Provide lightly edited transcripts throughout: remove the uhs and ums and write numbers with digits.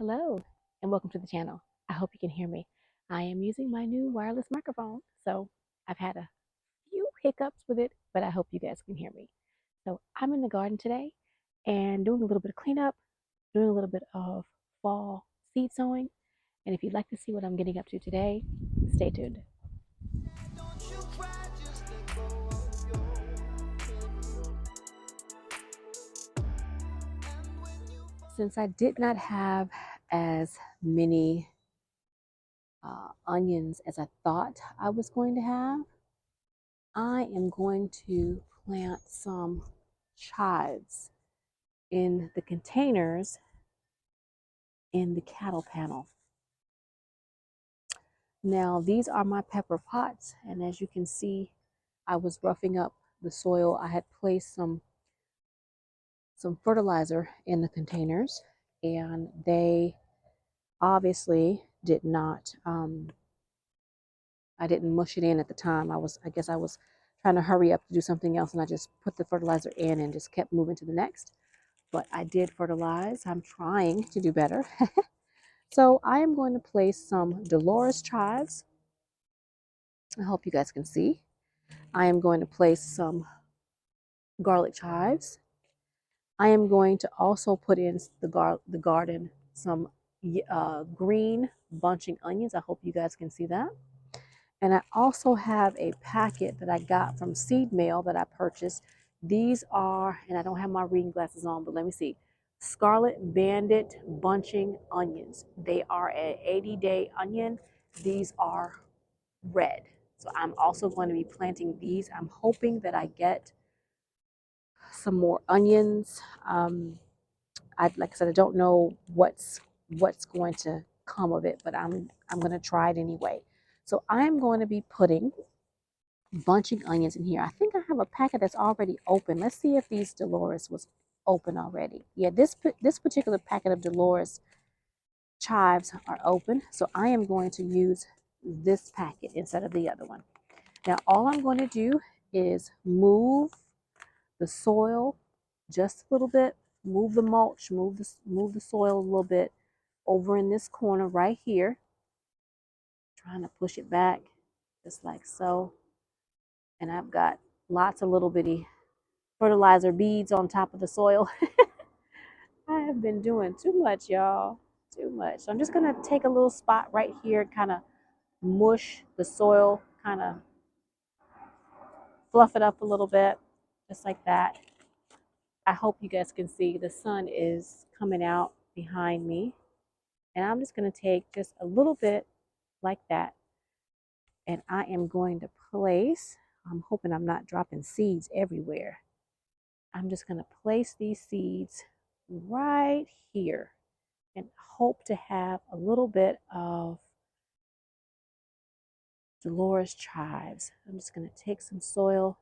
Hello, and welcome to the channel. I hope you can hear me. I am using my new wireless microphone, so I've had a few hiccups with it, but I hope you guys can hear me. So I'm in the garden today and doing a little bit of cleanup, doing a little bit of fall seed sowing, and if you'd like to see what I'm getting up to today, stay tuned. Since I did not have as many onions as I thought I was going to have, I am going to plant some chives in the containers in the cattle panel. Now, these are my pepper pots, and as you can see, I was roughing up the soil. I had placed some fertilizer in the containers, and they obviously did not. I didn't mush it in at the time. I guess I was trying to hurry up to do something else, and I just put the fertilizer in and just kept moving to the next. But I did fertilize. I'm trying to do better. So I am going to place some Dolores chives. I hope you guys can see. I am going to place some garlic chives. I am going to also put in the garden some green bunching onions. I hope you guys can see that. And I also have a packet that I got from Seed Mail that I purchased. These are, and I don't have my reading glasses on, but let me see. Scarlet Bandit bunching onions. They are an 80-day onion. These are red. So I'm also going to be planting these. I'm hoping that I get some more onions. Like I said, I don't know what's going to come of it, but I'm going to try it anyway. So I'm going to be putting bunching onions in here. I think I have a packet that's already open. Let's see if these Dolores was open already. Yeah, this particular packet of Dolores chives are open. So I am going to use this packet instead of the other one. Now all I'm going to do is move the soil just a little bit, move the mulch, move the soil a little bit over in this corner right here. Trying to push it back just like so. And I've got lots of little bitty fertilizer beads on top of the soil. I have been doing too much, y'all. Too much. So I'm just going to take a little spot right here, kind of mush the soil, kind of fluff it up a little bit, just like that. I hope you guys can see the sun is coming out behind me. And I'm just going to take just a little bit like that. And I am going to place, I'm hoping I'm not dropping seeds everywhere. I'm just going to place these seeds right here and hope to have a little bit of Dolores chives. I'm just going to take some soil,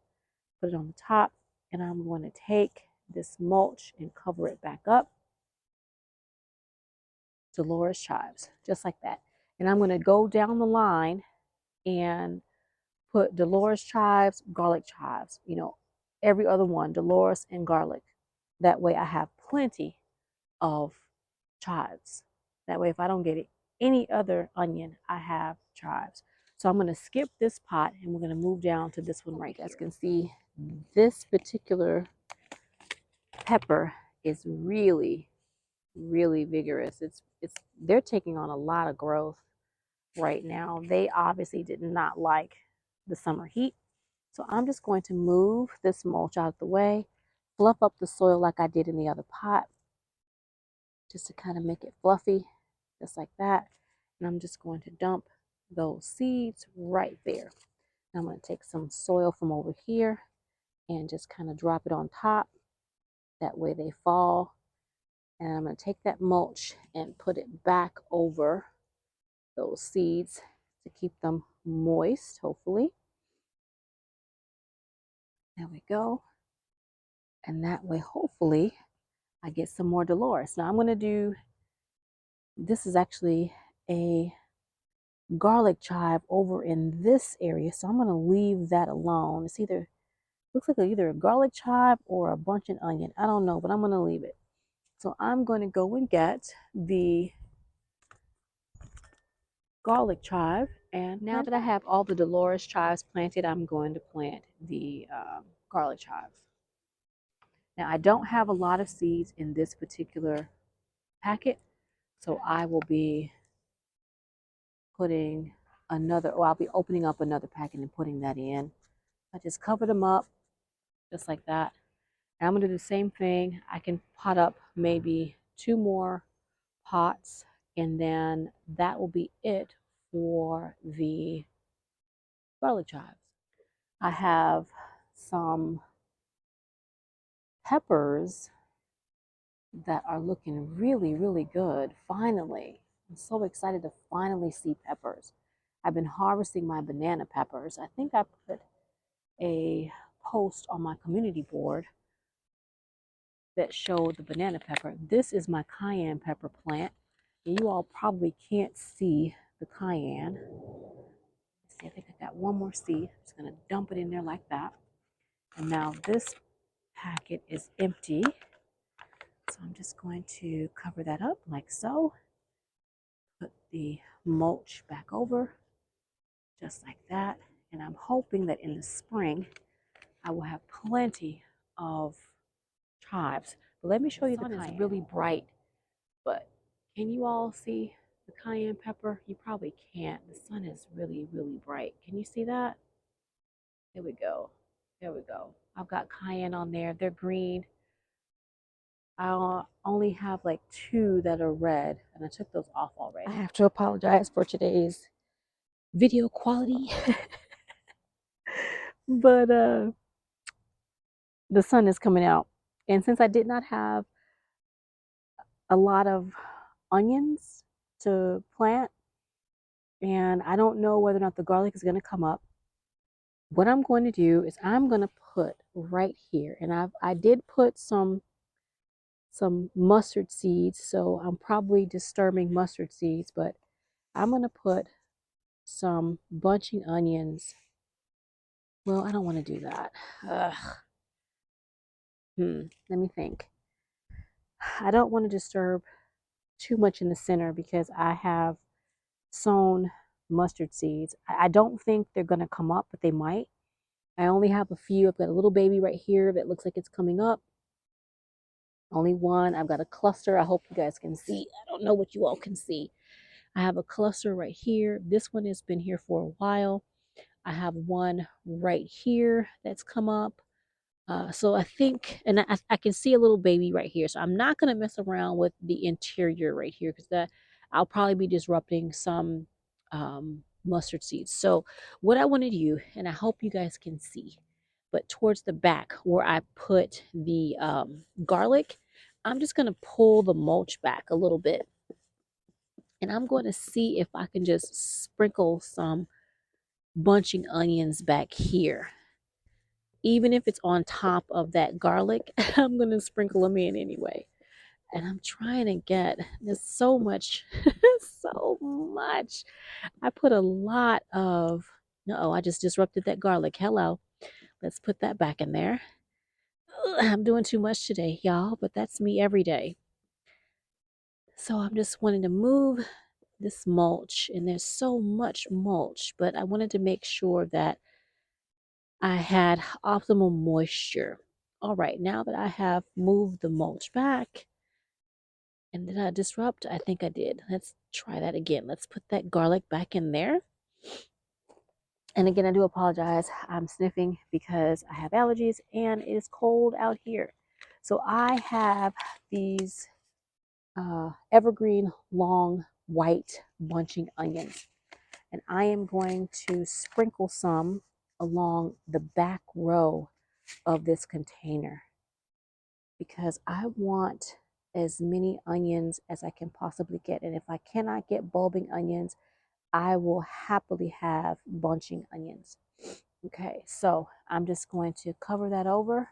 put it on the top, and I'm going to take this mulch and cover it back up. Dolores chives, just like that. And I'm going to go down the line and put Dolores chives, garlic chives, every other one, Dolores and garlic. That way I have plenty of chives. That way if I don't get any other onion, I have chives. So I'm going to skip this pot and we're going to move down to this one right here. You guys can see this particular pepper is really, really vigorous. They're taking on a lot of growth right now. They obviously did not like the summer heat. So I'm just going to move this mulch out of the way, fluff up the soil like I did in the other pot, just to kind of make it fluffy, just like that. And I'm just going to dump those seeds right there. I'm going to take some soil from over here and just kind of drop it on top. That way they fall. And I'm going to take that mulch and put it back over those seeds to keep them moist, hopefully. There we go. And that way, hopefully, I get some more Dolores. Now I'm going to do, this is actually a garlic chive over in this area. So I'm going to leave that alone. It's either, looks like either a garlic chive or a bunching onion. I don't know, but I'm going to leave it. So I'm going to go and get the garlic chive. And now that I have all the Dolores chives planted, I'm going to plant the garlic chive. Now I don't have a lot of seeds in this particular packet, so I will be putting another, or I'll be opening up another packet and putting that in. I just cover them up just like that. And I'm going to do the same thing. I can pot up maybe 2 more pots, and then that will be it for the garlic chives. I have some peppers that are looking really, really good. Finally, I'm so excited to finally see peppers. I've been harvesting my banana peppers. I think I put a post on my community board that showed the banana pepper. This is my cayenne pepper plant. And you all probably can't see the cayenne. Let's see, I think I got one more seed. I'm just going to dump it in there like that. And now this packet is empty. So I'm just going to cover that up like so. Put the mulch back over, just like that. And I'm hoping that in the spring, I will have plenty of chives. But let me show you the cayenne. It's really bright, but can you all see the cayenne pepper? You probably can't. The sun is really, really bright. Can you see that? There we go. There we go. I've got cayenne on there. They're green. I only have like 2 that are red, and I took those off already. I have to apologize for today's video quality. But the sun is coming out. And since I did not have a lot of onions to plant, and I don't know whether or not the garlic is going to come up, what I'm going to do is I'm going to put right here, and I did put some mustard seeds, so I'm probably disturbing mustard seeds, but I'm going to put some bunching onions. Well, I don't want to do that. Let me think. I don't want to disturb too much in the center because I have sown mustard seeds. I don't think they're going to come up, but they might. I only have a few. I've got a little baby right here that looks like it's coming up. Only one. I've got a cluster. I hope you guys can see. I don't know what you all can see. I have a cluster right here. This one has been here for a while. I have one right here that's come up. So I think, and I can see a little baby right here. So I'm not going to mess around with the interior right here because I'll probably be disrupting some mustard seeds. So what I want to do, and I hope you guys can see, but towards the back where I put the garlic, I'm just going to pull the mulch back a little bit. And I'm going to see if I can just sprinkle some bunching onions back here. Even if it's on top of that garlic, I'm going to sprinkle them in anyway. And I'm trying to get, there's so much, so much. I put a lot of, uh-oh, I just disrupted that garlic. Hello. Let's put that back in there. I'm doing too much today, y'all, but that's me every day. So I'm just wanting to move this mulch, and there's so much mulch, but I wanted to make sure that I had optimal moisture. All right, now that I have moved the mulch back, and did I disrupt? I think I did. Let's try that again. Let's put that garlic back in there. And again, I do apologize. I'm sniffing because I have allergies and it is cold out here. So I have these evergreen long white bunching onions. And I am going to sprinkle some along the back row of this container because I want as many onions as I can possibly get. And if I cannot get bulbing onions, I will happily have bunching onions. Okay, so I'm just going to cover that over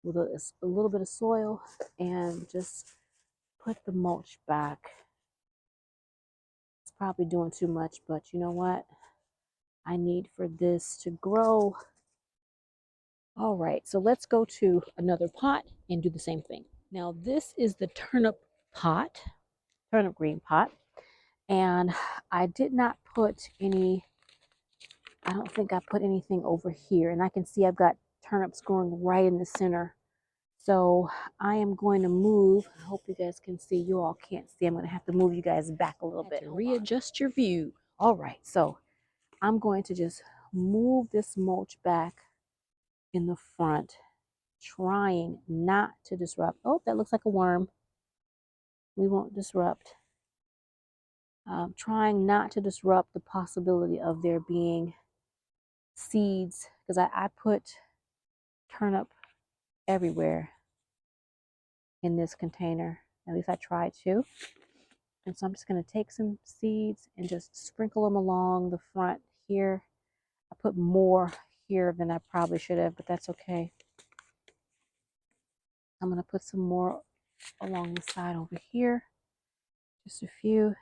with a little bit of soil and just put the mulch back. It's probably doing too much, but you know what? I need for this to grow. All right, so let's go to another pot and do the same thing. Now this is the turnip pot, turnip green pot. And I did not put any, I don't think I put anything over here. And I can see I've got turnips growing right in the center. So I am going to move. I hope you guys can see. You all can't see. I'm going to have to move you guys back a little bit to readjust your view. All right. So I'm going to just move this mulch back in the front, trying not to disrupt. Oh, that looks like a worm. We won't disrupt. Trying not to disrupt the possibility of there being seeds, because I put turnip everywhere in this container. At least I tried to. And so I'm just going to take some seeds and just sprinkle them along the front here. I put more here than I probably should have, but that's okay. I'm going to put some more along the side over here. Just a few.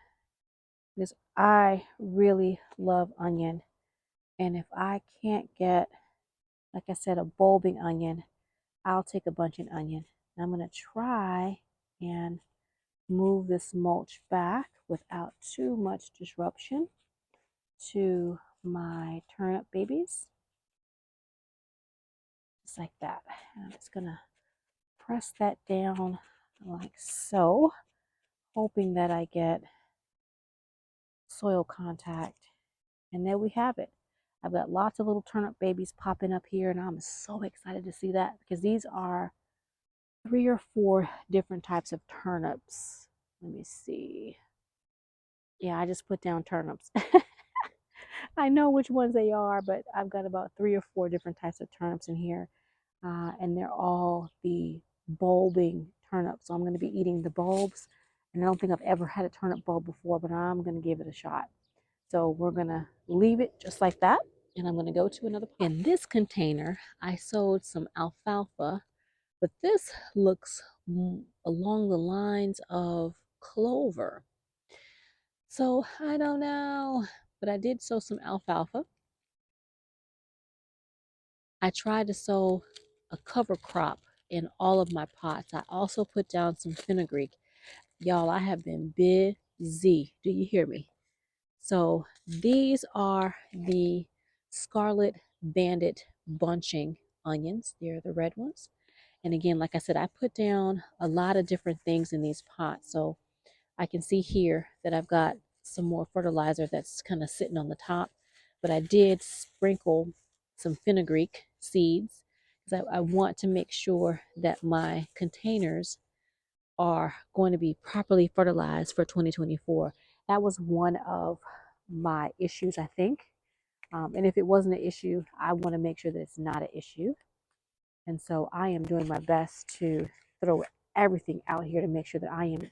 Because I really love onion. And if I can't get, like I said, a bulbing onion, I'll take a bunching onion. And I'm going to try and move this mulch back without too much disruption to my turnip babies. Just like that. And I'm just going to press that down like so, hoping that I get soil contact. And there we have it. I've got lots of little turnip babies popping up here, and I'm so excited to see that because these are 3 or 4 different types of turnips. Let me see. Yeah, I just put down turnips. I know which ones they are, but I've got about 3 or 4 different types of turnips in here, and they're all the bulbing turnips. So I'm going to be eating the bulbs, and I don't think I've ever had a turnip bulb before, but I'm going to give it a shot. So we're going to leave it just like that, and I'm going to go to another pot. In this container, I sowed some alfalfa, but this looks along the lines of clover. So I don't know, but I did sow some alfalfa. I tried to sow a cover crop in all of my pots. I also put down some fenugreek. Y'all, I have been busy. Do you hear me? So these are the Scarlet Bandit bunching onions. They're the red ones. And again, like I said, I put down a lot of different things in these pots. So I can see here that I've got some more fertilizer that's kind of sitting on the top. But I did sprinkle some fenugreek seeds because I want to make sure that my containers are going to be properly fertilized for 2024. That was one of my issues, I think. And if it wasn't an issue, I want to make sure that it's not an issue. And so I am doing my best to throw everything out here to make sure that I am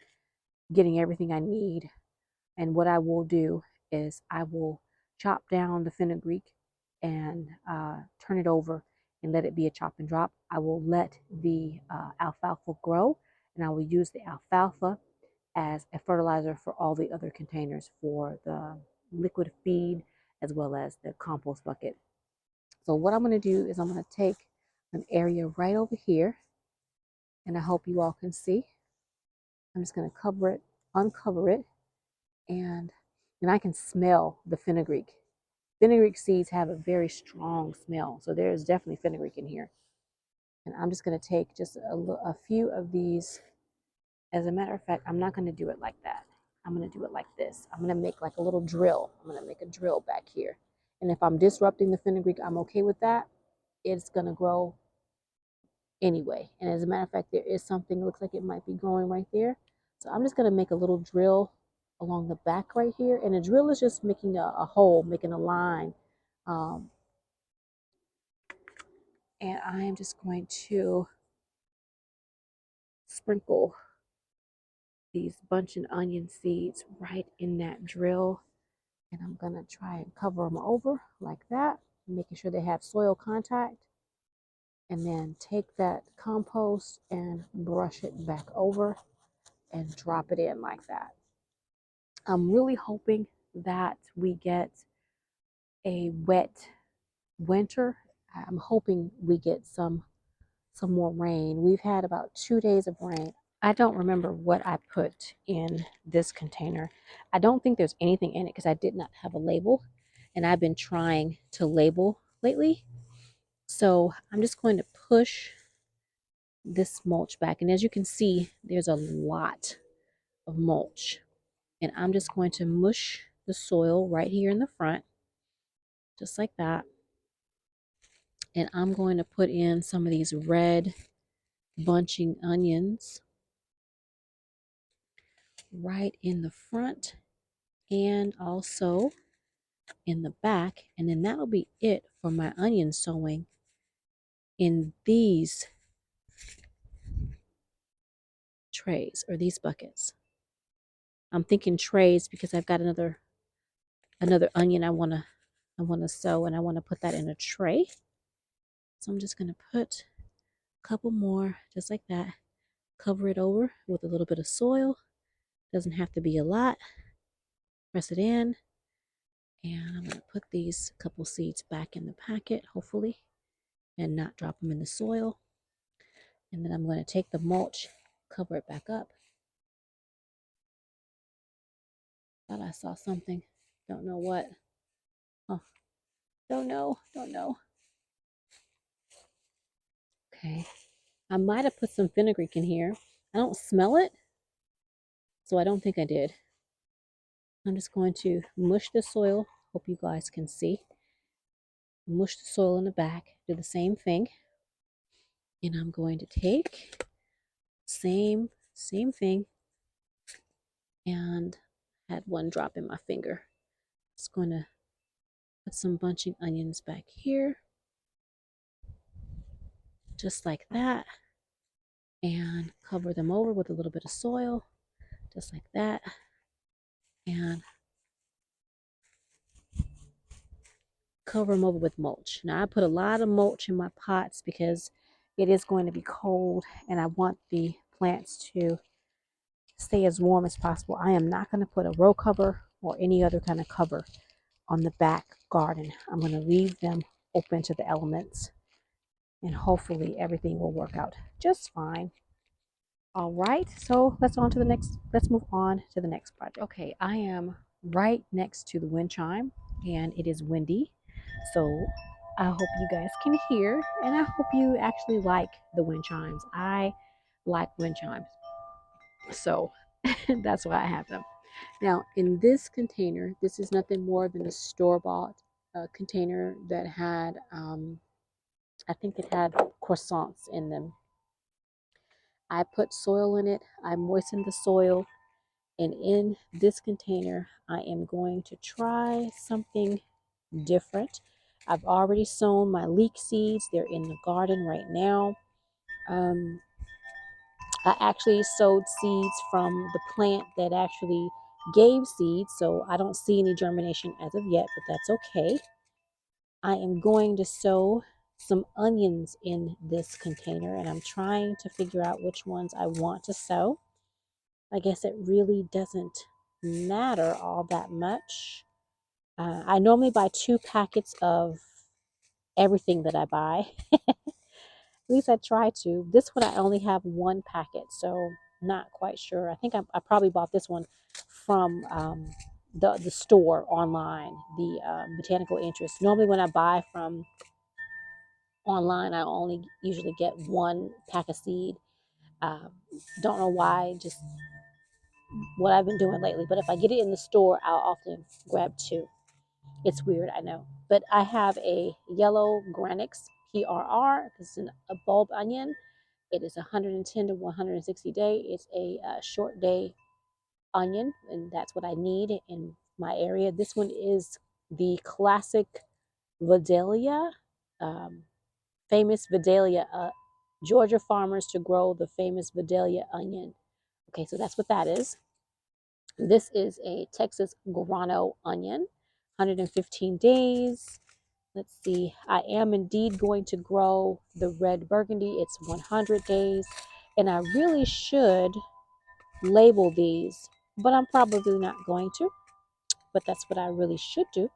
getting everything I need. And what I will do is I will chop down the fenugreek and turn it over and let it be a chop and drop. I will let the alfalfa grow, and I will use the alfalfa as a fertilizer for all the other containers for the liquid feed as well as the compost bucket. So what I'm going to do is I'm going to take an area right over here, and I hope you all can see. I'm just going to cover it, uncover it, and I can smell the fenugreek. Fenugreek seeds have a very strong smell, so there is definitely fenugreek in here. And I'm just going to take just a few of these. As a matter of fact, I'm not going to do it like that. I'm going to do it like this. I'm going to make like a little drill. I'm going to make a drill back here. And if I'm disrupting the fenugreek, I'm okay with that. It's going to grow anyway. And as a matter of fact, there is something that looks like it might be growing right there. So I'm just going to make a little drill along the back right here. And a drill is just making a hole, making a line. And I am just going to sprinkle these bunching onion seeds right in that drill. And I'm going to try and cover them over like that, making sure they have soil contact. And then take that compost and brush it back over and drop it in like that. I'm really hoping that we get a wet winter. I'm hoping we get some more rain. We've had about 2 days of rain. I don't remember what I put in this container. I don't think there's anything in it because I did not have a label, and I've been trying to label lately. So I'm just going to push this mulch back, and as you can see, there's a lot of mulch, and I'm just going to mush the soil right here in the front, just like that. And I'm going to put in some of these red bunching onions right in the front and also in the back, and then that'll be it for my onion sowing in these trays or these buckets. I'm thinking trays because I've got another onion I want to sow, and I want to put that in a tray. So I'm just going to put a couple more just like that. Cover it over with a little bit of soil. Doesn't have to be a lot. Press it in, and I'm going to put these couple seeds back in the packet, hopefully, and not drop them in the soil. And then I'm going to take the mulch, cover it back up. Thought I saw something. Don't know what. Oh, don't know. Okay. I might have put some fenugreek in here. I don't smell it, so I don't think I did. I'm just going to mush the soil. Hope you guys can see. Mush the soil in the back. Do the same thing. And I'm going to take same thing, and had one drop in my finger. Just going to put some bunching onions back here, just like that, and cover them over with a little bit of soil, just like that, and cover them over with mulch. Now I put a lot of mulch in my pots because it is going to be cold and I want the plants to stay as warm as possible. I am not going to put a row cover or any other kind of cover on the back garden. I'm going to leave them open to the elements, and hopefully everything will work out just fine. All right, so let's move on to the next project. Okay, I am right next to the wind chime and it is windy. So I hope you guys can hear, and I hope you actually like the wind chimes. I like wind chimes. So that's why I have them. Now, in this container, this is nothing more than a store-bought container that had, I think it had croissants in them. I put soil in it. I moistened the soil. And in this container, I am going to try something different. I've already sown my leek seeds. They're in the garden right now. I actually sowed seeds from the plant that actually gave seeds, so I don't see any germination as of yet, but that's okay. I am going to sow some onions in this container, and I'm trying to figure out which ones I want to sow. I guess it really doesn't matter all that much. I normally buy 2 packets of everything that I buy. At least I try to. This one I only have 1 packet, so not quite sure. I think I probably bought this one from the store online, the Botanical Interest. Normally when I buy from online, I only usually get 1 pack of seed. Don't know why, just what I've been doing lately. But if I get it in the store, I'll often grab 2. It's weird, I know. But I have a yellow Granix PRR. This is a bulb onion. It is 110 to 160 day. It's a short day onion, and that's what I need in my area. This one is the classic Vidalia, famous Vidalia, Georgia farmers to grow the famous Vidalia onion. Okay, so that's what that is. This is a Texas Grano onion, 115 days. Let's see, I am indeed going to grow the red burgundy. It's 100 days, and I really should label these, but I'm probably not going to, but that's what I really should do.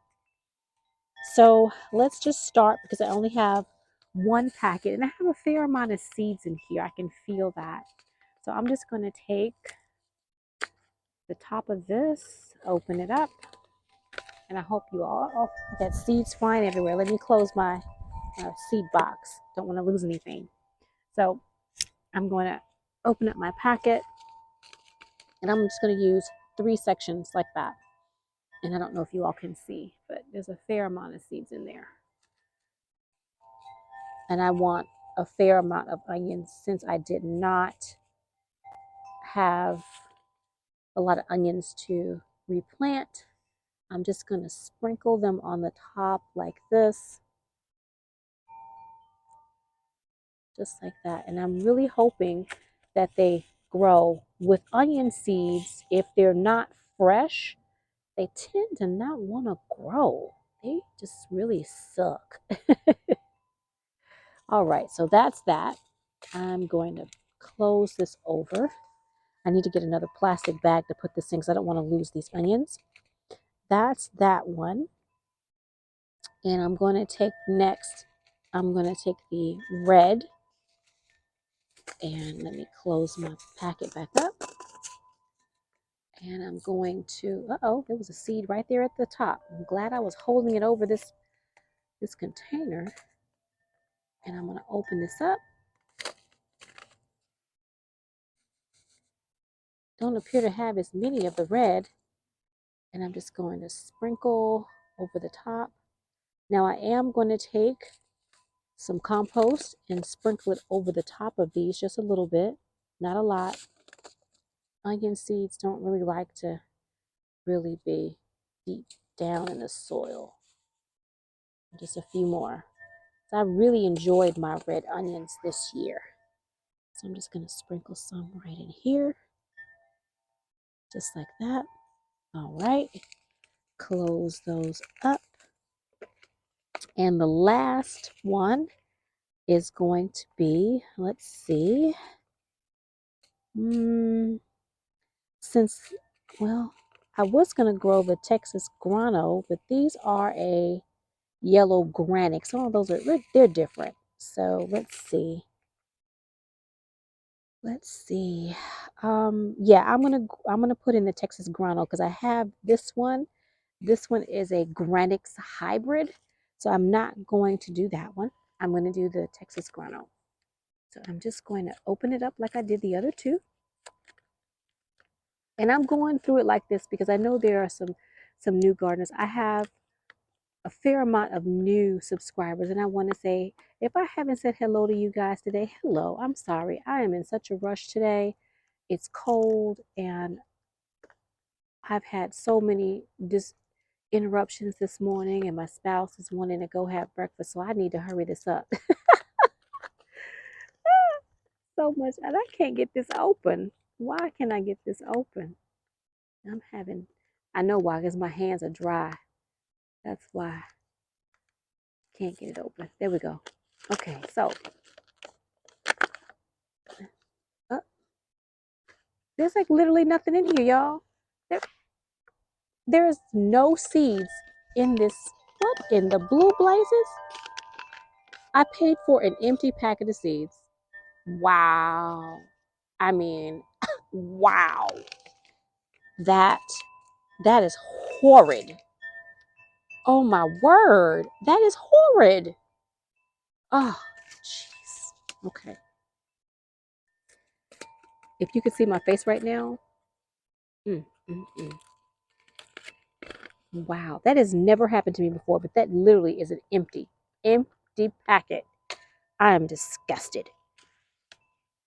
So let's just start because I only have 1 packet, and I have a fair amount of seeds in here. I can feel that. So I'm just going to take the top of this, open it up, and I hope you all, oh, that seeds flying everywhere. Let me close my seed box. Don't want to lose anything. So I'm going to open up my packet, and I'm just going to use 3 sections like that. And I don't know if you all can see, but there's a fair amount of seeds in there. And I want a fair amount of onions since I did not have a lot of onions to replant. I'm just going to sprinkle them on the top like this. Just like that. And I'm really hoping that they grow. With onion seeds, if they're not fresh, they tend to not want to grow. They just really suck. All right, so that's that. I'm going to close this over. I need to get another plastic bag to put this in because I don't want to lose these onions. That's that one. And I'm going to take next, I'm going to take the red, and let me close my packet back up. And I'm going to, uh-oh, there was a seed right there at the top. I'm glad I was holding it over this container. And I'm going to open this up. Don't appear to have as many of the red. And I'm just going to sprinkle over the top. Now I am going to take some compost and sprinkle it over the top of these just a little bit, not a lot. Onion seeds don't really like to really be deep down in the soil. Just a few more. So I really enjoyed my red onions this year. So I'm just going to sprinkle some right in here. Just like that. All right. Close those up. And the last one is going to be, let's see. Since, well, I was going to grow the Texas grano, but these are a yellow granite. Some of those are, they're different. So let's see. Yeah, I'm gonna put in the Texas grano because I have this one. This one is a Granix hybrid, so I'm not going to do that one. I'm going to do the Texas grano. So I'm just going to open it up like I did the other two. And I'm going through it like this because I know there are some new gardeners. I have a fair amount of new subscribers, and I want to say, if I haven't said hello to you guys today, hello. I'm sorry. I am in such a rush today. It's cold, and I've had so many interruptions this morning, and my spouse is wanting to go have breakfast, so I need to hurry this up. So much, and I can't get this open. Why can't I get this open? I know why, because my hands are dry. That's why. Can't get it open. There we go. Okay, so there's like literally nothing in here, y'all. There is no seeds in this. What in the blue blazes? I paid for an empty packet of seeds. Wow. I mean, wow. That is horrid. Oh my word. That is horrid. Oh, jeez. Okay. If you could see my face right now. Wow. That has never happened to me before, but that literally is an empty packet. I am disgusted.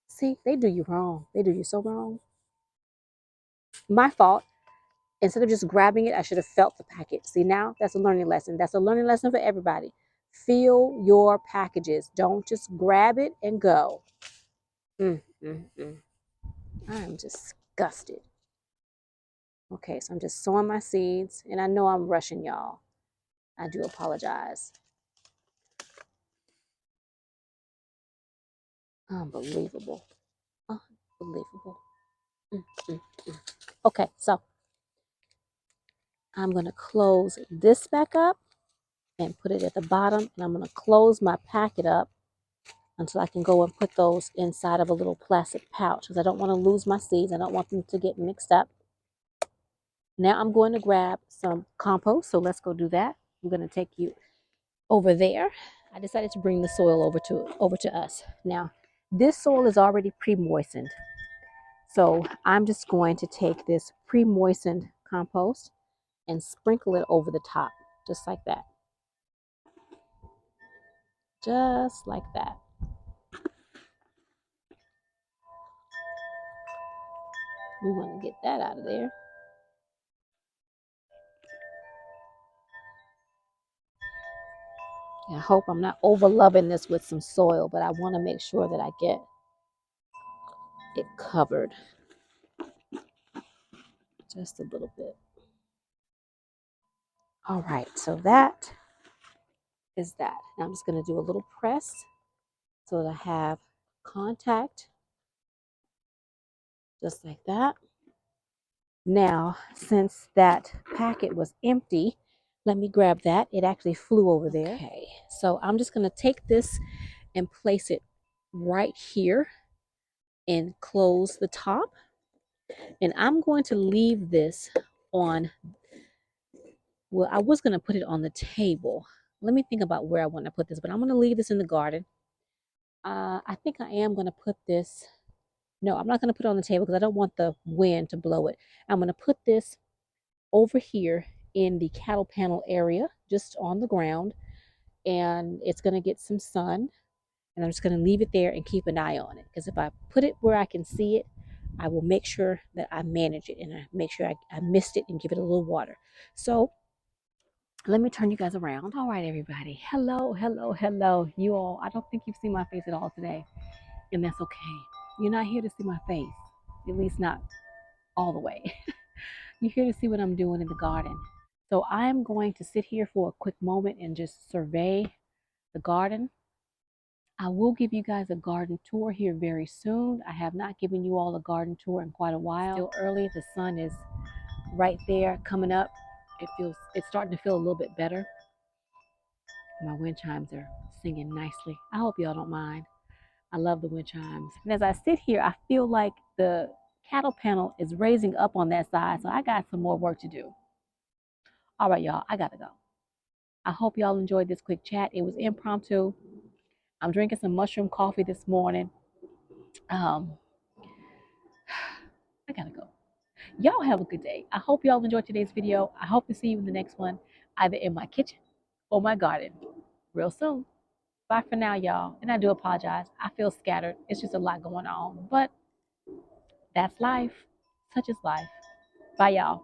See, they do you wrong. They do you so wrong. My fault. Instead of just grabbing it, I should have felt the packet. See, now that's a learning lesson. That's a learning lesson for everybody. Feel your packages. Don't just grab it and go. I am disgusted. Okay, so I'm just sowing my seeds, and I know I'm rushing y'all. I do apologize. Unbelievable. Unbelievable. Okay, so I'm going to close this back up and put it at the bottom, and I'm going to close my packet up. until I can go and put those inside of a little plastic pouch because I don't want to lose my seeds. I don't want them to get mixed up. Now I'm going to grab some compost, so let's go do that. I'm going to take you over there. I decided to bring the soil over to us. Now, this soil is already pre-moistened. So I'm just going to take this pre-moistened compost and sprinkle it over the top, just like that. Just like that. We want to get that out of there. I hope I'm not over loving this with some soil, but I want to make sure that I get it covered just a little bit. All right, so that is that. Now I'm just going to do a little press so that I have contact, just like that. Now, since that packet was empty, let me grab that. It actually flew over there. Okay, so I'm just going to take this and place it right here and close the top. And I'm going to leave this on, well, I was going to put it on the table. Let me think about where I want to put this, but I'm going to leave this in the garden. I think I am going to put this, no, I'm not going to put it on the table because I don't want the wind to blow it. I'm going to put this over here in the cattle panel area, just on the ground, and it's going to get some sun. And I'm just going to leave it there and keep an eye on it, because if I put it where I can see it, I will make sure that I manage it and I make sure I mist it and give it a little water. So let me turn you guys around. All right, everybody. Hello, hello, hello. You all, I don't think you've seen my face at all today, and that's okay. You're not here to see my face, at least not all the way. You're here to see what I'm doing in the garden. So I'm going to sit here for a quick moment and just survey the garden. I will give you guys a garden tour here very soon. I have not given you all a garden tour in quite a while. Still early. The sun is right there coming up. It's starting to feel a little bit better. My wind chimes are singing nicely. I hope y'all don't mind. I love the wind chimes. And as I sit here, I feel like the cattle panel is raising up on that side, so I got some more work to do. All right, y'all, I gotta go. I hope y'all enjoyed this quick chat. It was impromptu. I'm drinking some mushroom coffee this morning. I gotta go. Y'all have a good day. I hope y'all enjoyed today's video. I hope to see you in the next one, either in my kitchen or my garden real soon. Bye for now, y'all. And I do apologize. I feel scattered. It's just a lot going on, but that's life. Such is life. Bye, y'all.